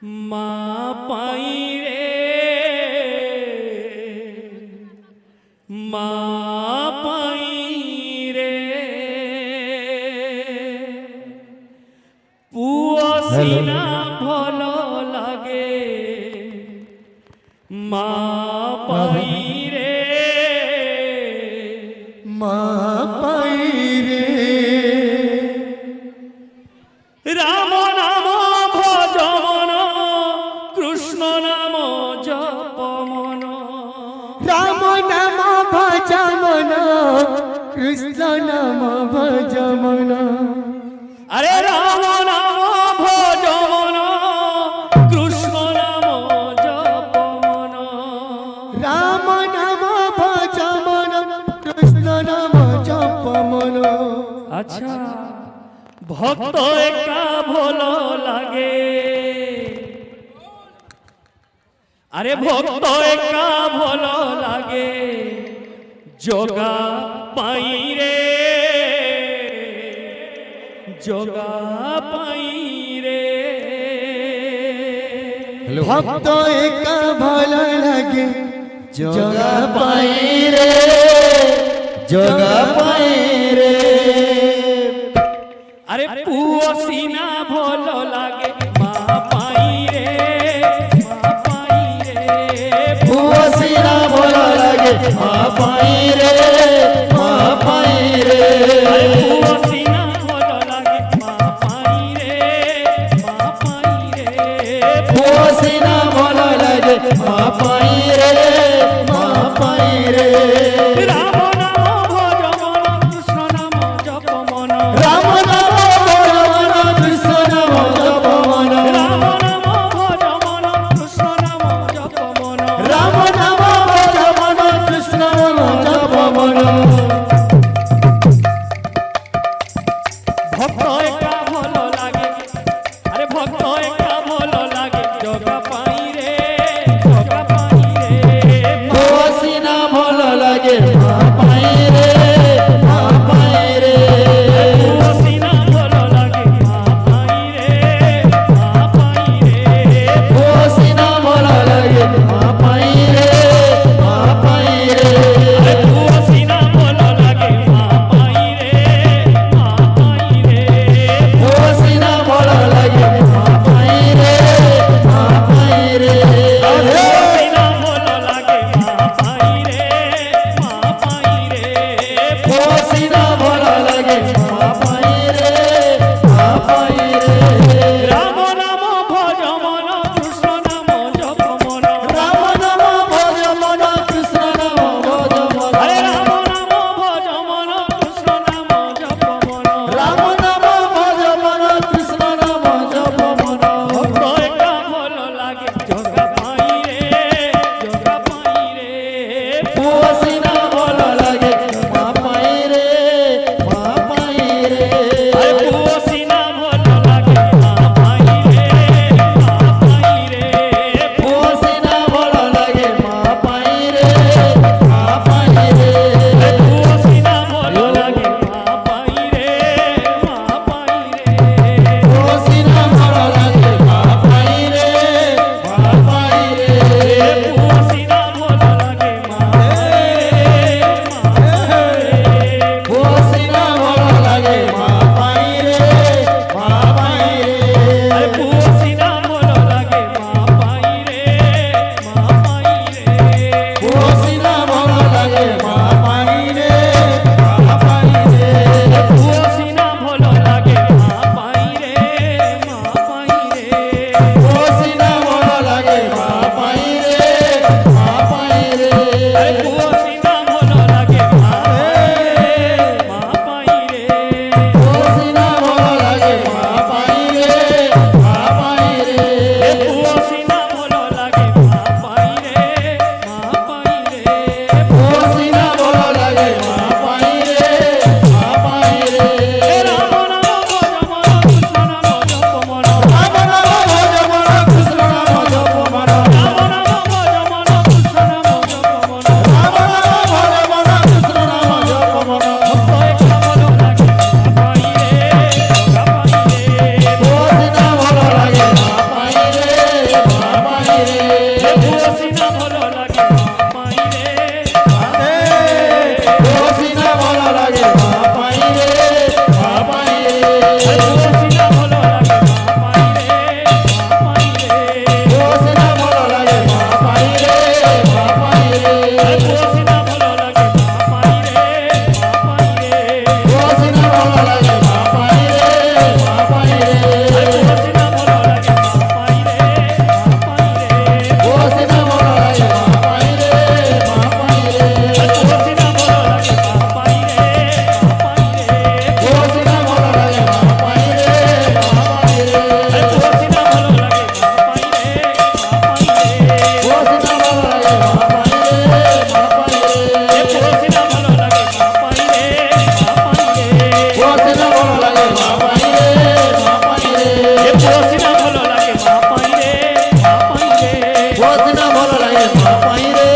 মা পাই রে মা পাই রে পুଅ সিনা ভাল লাগে মা পাই রে মা পাই রে রাম নাম ভজ মন কৃষ্ণ নাম জপ মন রাম নাম ভজ মন কৃষ্ণ নাম ভজ মন আরে রাম নাম ভজ মন কৃষ্ণ নাম জপ মন রাম নাম ভজ মন কৃষ্ণ নাম জপ মন। আচ্ছা ভক্ত একা ভাল লাগে আরে ভক্ত একা ভাল লাগে জগা পাই রে জগা পাই রে ভক্ত একা ভালো লাগে জগা পাই রে জগা পাই রে আরে পুଅ সিনা ভাল লাগে মা পাই রে মা পাই রে পুଅ সিনা ভালো লাগে মা পাই রে মা পাই রে আরে পুଅ সিনা ভাল লাগে মা পাই রে মা পাই রে পুଅ সিনা ভালো লাগে মা পাই রে মা পাই রে রাম নাম ভজ মন কৃষ্ণ নাম জপ মন রাম নাম ভজ মন কৃষ্ণ নাম জপ মন রাম নাম ভজ মন কৃষ্ণ নাম জপ মন রাম নাম ভজ মন কৃষ্ণ নাম জপ মন। সিনা ভালো লাগে মা পাই রে